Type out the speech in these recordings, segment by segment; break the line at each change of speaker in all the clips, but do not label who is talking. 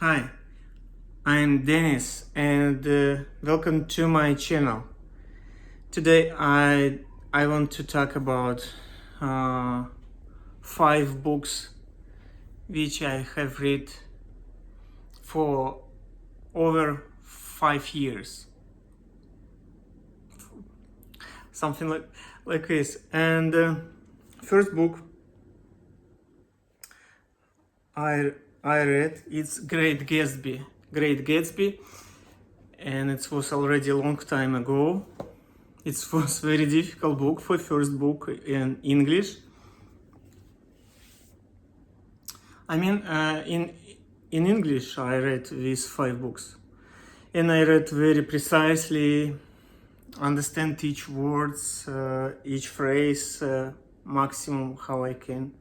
Hi, I'm Dennis and welcome to my channel. Today I want to talk about 5 books which I have read for over 5 years, something like this. And first book I read it's Great Gatsby. Great Gatsby, and it was already a long time ago. It was very difficult book for first book in English. I mean, in English I read these 5 books, and I read very precisely, understand each words, each phrase, maximum how I can.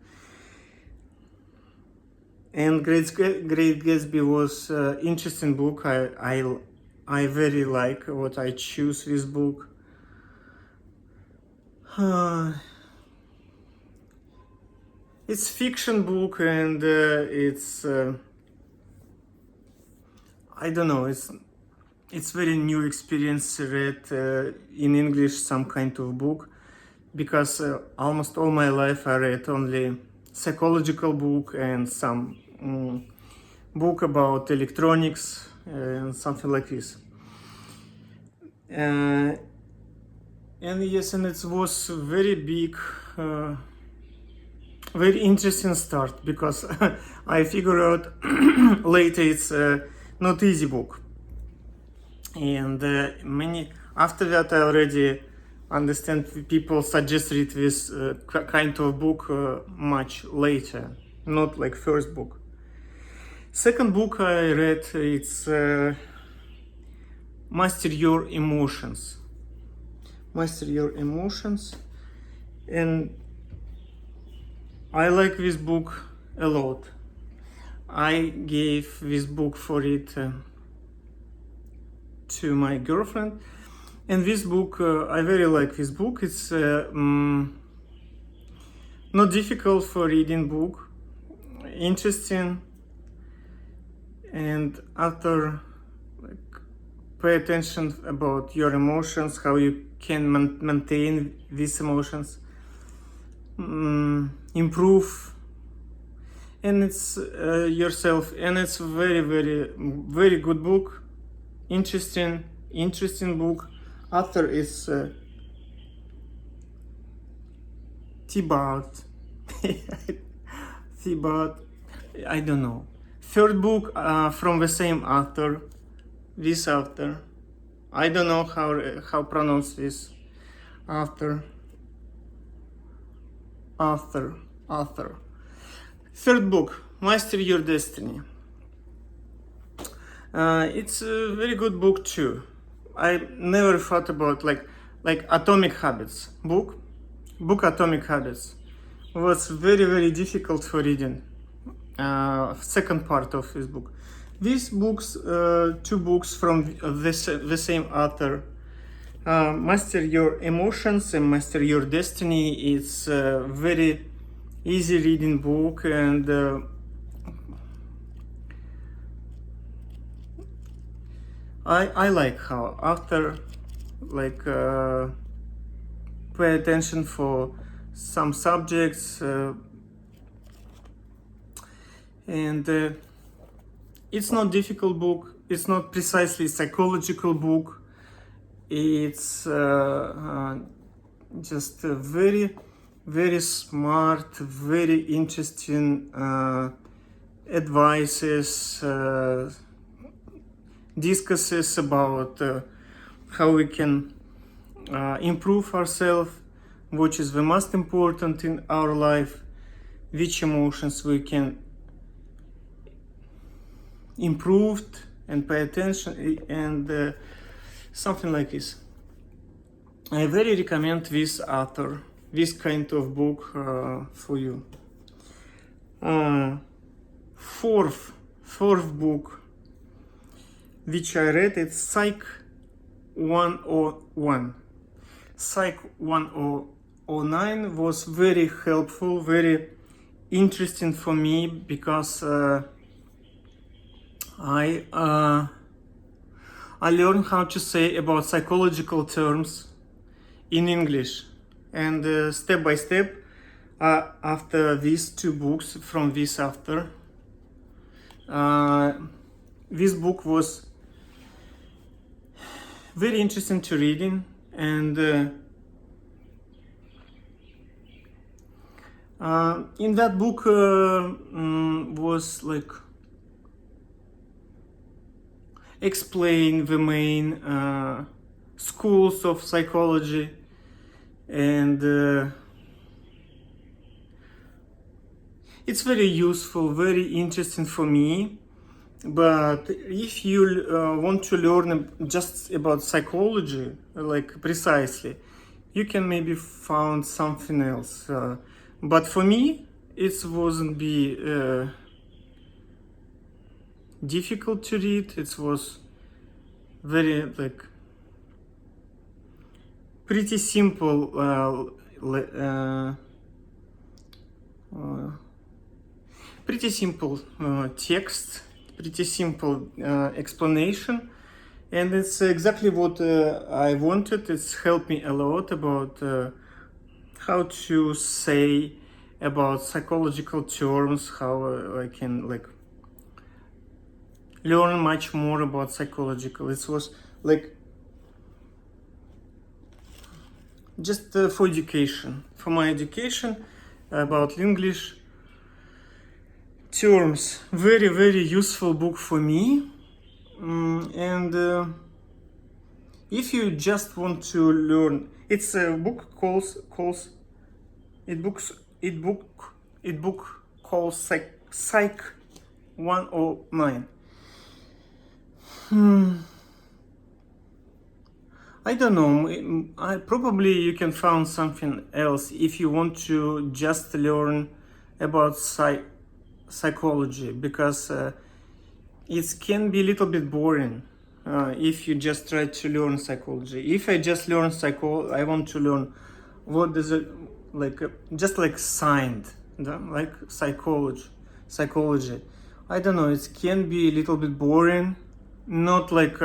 And Great Gatsby was interesting book. I very like what I choose this book. It's fiction book, and it's I don't know. It's very new experience read in English some kind of book, because almost all my life I read only psychological book and some book about electronics and something like this. And yes, and it was very big, very interesting start, because I figured out later it's not easy book, and many after that I already understand people suggest read this kind of book much later, not like first book. Second book I read it's Master Your Emotions. Master Your Emotions, and I like this book a lot. I gave this book for it to my girlfriend, and this book I very like this book. It's not difficult for reading book, interesting, and after pay attention about your emotions, how you can maintain these emotions, improve, and it's yourself, and it's very good book, interesting book. After is Thibaut Thibaut, I don't know. Third book from the same author, this author, I don't know how pronounce this author. Third book, Master Your Destiny. It's a very good book too. I never thought about like Atomic Habits book. Atomic Habits was very difficult for reading. Second part of this book. These books, 2 books from the same author, Master Your Emotions and Master Your Destiny. It's a very easy reading book, and I like how author pay attention for some subjects, and it's not difficult book. It's not precisely psychological book. It's just a very smart, very interesting advices, discusses about how we can improve ourselves, which is the most important in our life, which emotions we can improve and pay attention, and something like this. I very recommend this author, this kind of book for you. Fourth book which I read, it's Psych 101. Psych 109 was very helpful, very interesting for me, because I uh, I learned how to say about psychological terms in English, and step by step, after these two books from this author, this book was very interesting to reading, and in that book was like explain the main schools of psychology, and it's very useful, very interesting for me. But if you want to learn just about psychology, like precisely, you can maybe find something else. But for me, it wasn't be difficult to read. It was very like pretty simple pretty simple text, pretty simple explanation, and it's exactly what I wanted. It's helped me a lot about how to say about psychological terms, how I can like learn much more about psychological. It was like just for education, for my education about English terms. Very, very useful book for me. And if you just want to learn, it's a book calls Psych 109. I don't know. I probably you can find something else if you want to just learn about psychology, because it can be a little bit boring if you just try to learn psychology. If I just learn I want to learn what is it like, just like science, like psychology. I don't know. It can be a little bit boring, not like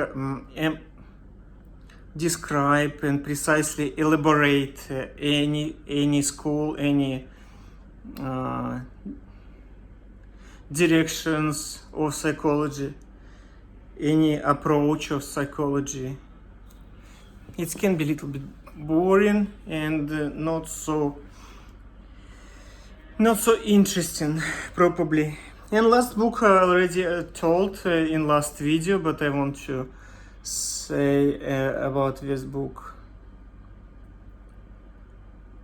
describe and precisely elaborate any school, any directions of psychology, any approach of psychology. It can be a little bit boring and not so interesting, probably. And last book I already told in last video, but I want to say about this book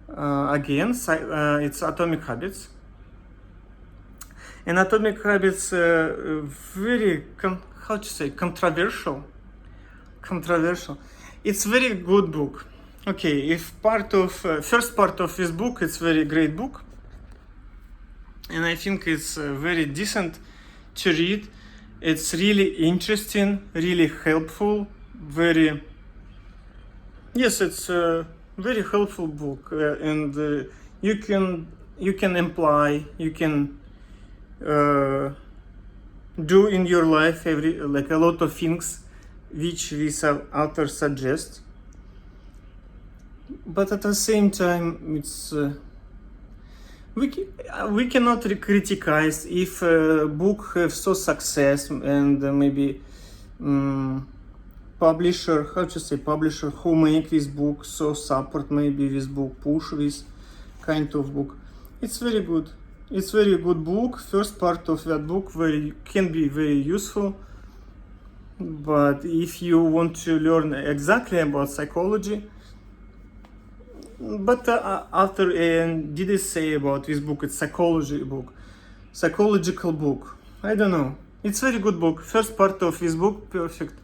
again. It's Atomic Habits. And Atomic Habits very controversial. It's very good book. Okay, if first part of this book, it's very great book, and I think it's very decent to read. It's really interesting, really helpful, it's a very helpful book, and you can apply, you can do in your life a lot of things which this author suggests. But at the same time, it's we cannot criticize if a book have so success, and maybe publisher who make this book so support maybe this book, push this kind of book. It's very good. It's very good book. First part of that book can be very useful. But if you want to learn exactly about psychology, but author didn't say about this book. It's psychological book. I don't know. It's very good book. First part of this book, perfect.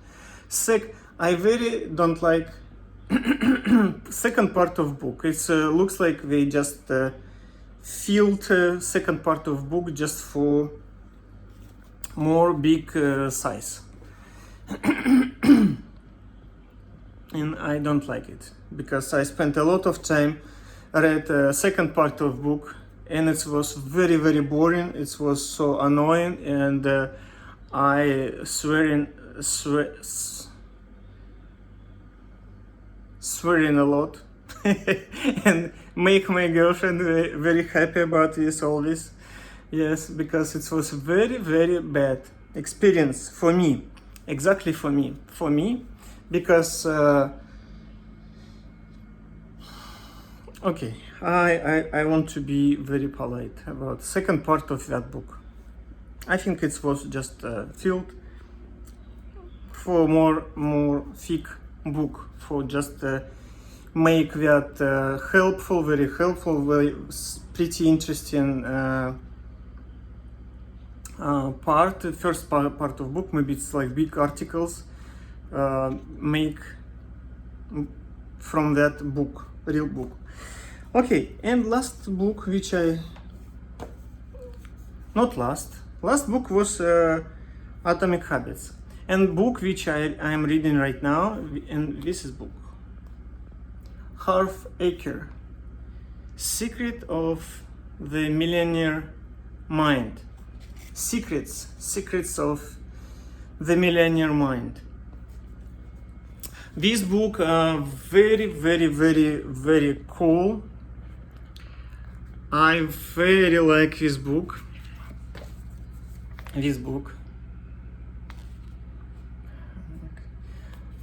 I very don't like second part of book. It's looks like they just filled second part of book just for more big size. And I don't like it, because I spent a lot of time read second part of book, and it was very, very boring. It was so annoying, and I swearing a lot and make my girlfriend very happy about this always. Yes, because it was very, very bad experience for me. Exactly for me, because okay, I want to be very polite about second part of that book. I think it was just filled for more thick book, for just make that helpful, very helpful, very pretty interesting part, first part of book. Maybe it's like big articles, make from that book, real book. Okay, and last book, which not last book was Atomic Habits, and book which I am reading right now, and this is book Harv Eker, Secret of the Millionaire Mind. Secrets of the Millionaire Mind. This book very cool. I very like this book.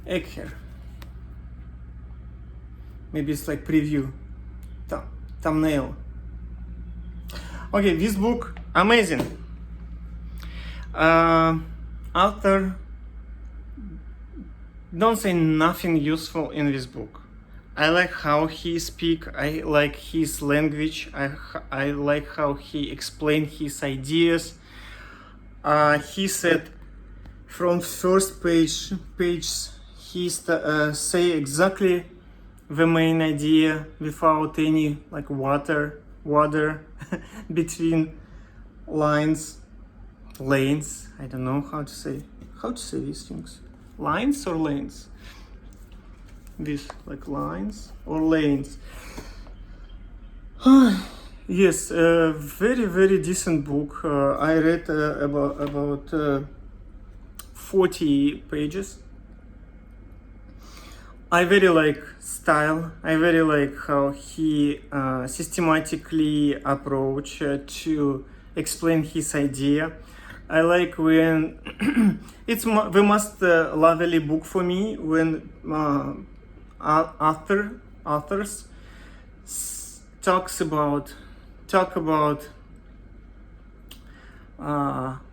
Eker. Maybe it's like preview, thumbnail. Okay, this book amazing. Author don't say nothing useful in this book. I like how he speak. I like his language. I like how he explained his ideas. He said from first page he say exactly the main idea without any like water between lanes. I don't know how to say these things. Lines or lanes? This like lines or lanes. Yes, very decent book. I read about 40 pages. I very like style. I very like how he systematically approach to explain his idea. I like when it's the most lovely book for me when authors talk about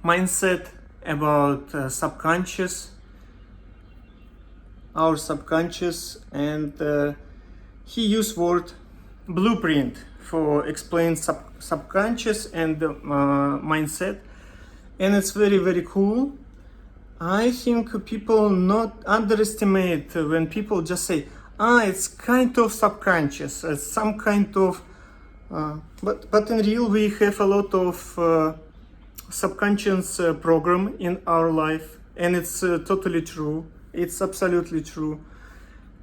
mindset, about subconscious, our subconscious, and he used word blueprint for explain subconscious and mindset, and it's very cool. I think people not underestimate when people just say, it's kind of subconscious, it's some kind of but in real we have a lot of subconscious program in our life, and it's totally true. It's absolutely true.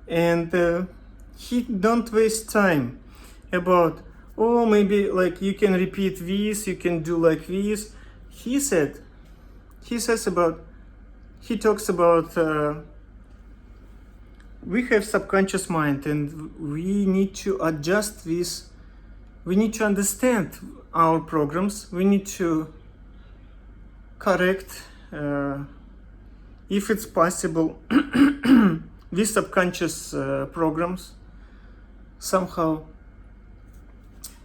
And he don't waste time about, maybe like you can repeat this, you can do like this. He talks about we have subconscious mind, and we need to adjust this. We need to understand our programs. We need to correct, if it's possible, these subconscious programs somehow,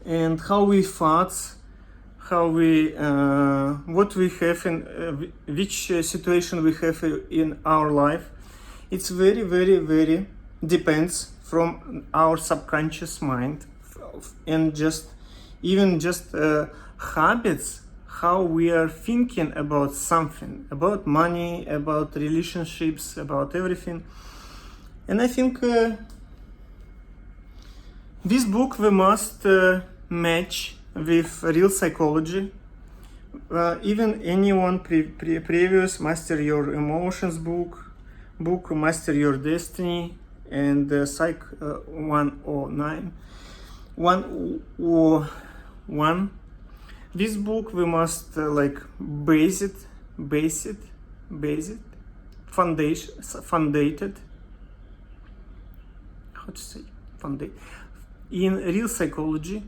and how we thoughts, how we what we have in which situation we have in our life. It's very depends from our subconscious mind, and just habits, how we are thinking about something, about money, about relationships, about everything. And I think this book we must match with real psychology. Even anyone previous Master Your Emotions book Master Your Destiny, and Psych 101. This book we must base it founded, how to say, in real psychology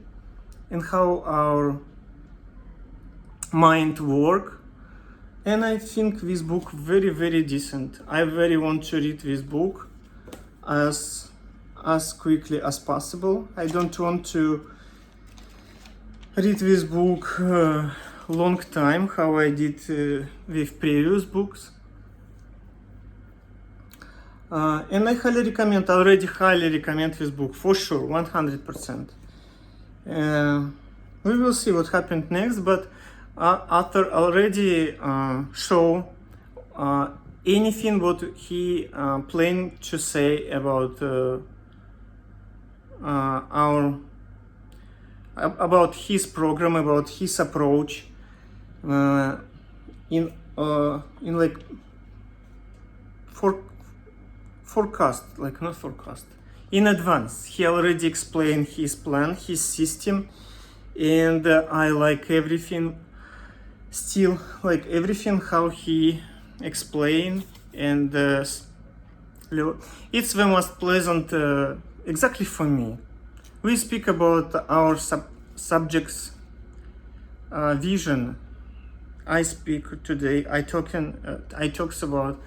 and how our mind work. And I think this book very decent. I very want to read this book as quickly as possible. I don't want to read this book long time, how I did with previous books. And I already highly recommend this book, for sure, 100%. We will see what happened next, but author already show anything what he planned to say about about his program, about his approach in like forecast, like not forecast, in advance. He already explained his plan, his system, and I like everything. Still like everything how he explained, and it's the most pleasant exactly for me. We speak about our subjects vision. I speak today, I talks about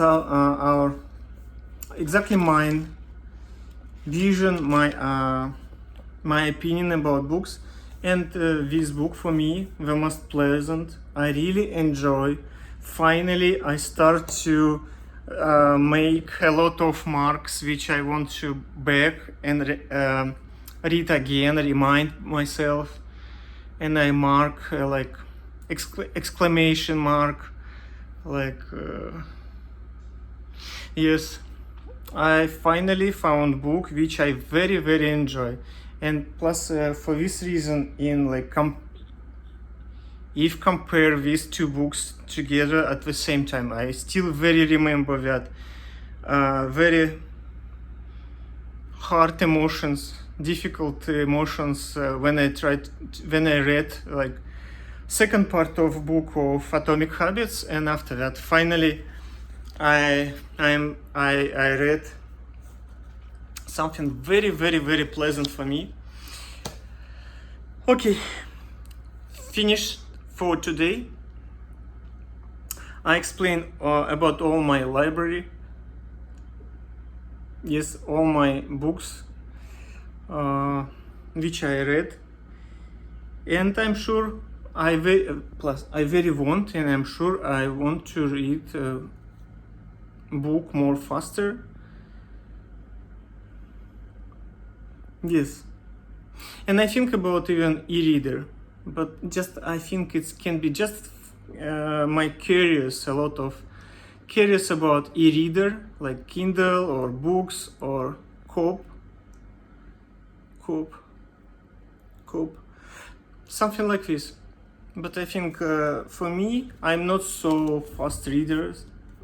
our exactly my vision, my opinion about books. And this book for me, the most pleasant. I really enjoy. Finally, I start to make a lot of marks which I want to back and read again, remind myself. And I mark like exclamation mark, like yes, I finally found book which I very enjoy. And plus for this reason, in like if compare these two books together at the same time, I still very remember that very hard emotions, difficult emotions when I read like second part of book of Atomic Habits, and after that finally I read something very pleasant for me. Okay, finish for today. I explained about all my library. Yes, all my books which I read, and I'm sure I very want, and I'm sure I want to read book more faster. Yes, and I think about even e-reader, but just I think it can be just my curious, a lot of curious about e-reader like Kindle or books or Kobo, something like this. But I think for me, I'm not so fast reader,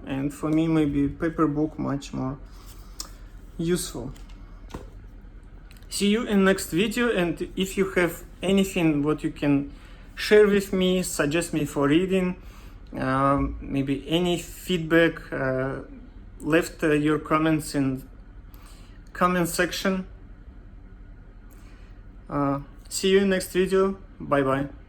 and for me maybe paper book much more useful. See you in next video, and if you have anything what you can share with me, suggest me for reading, maybe any feedback, left your comments in comment section. See you in next video. Bye bye.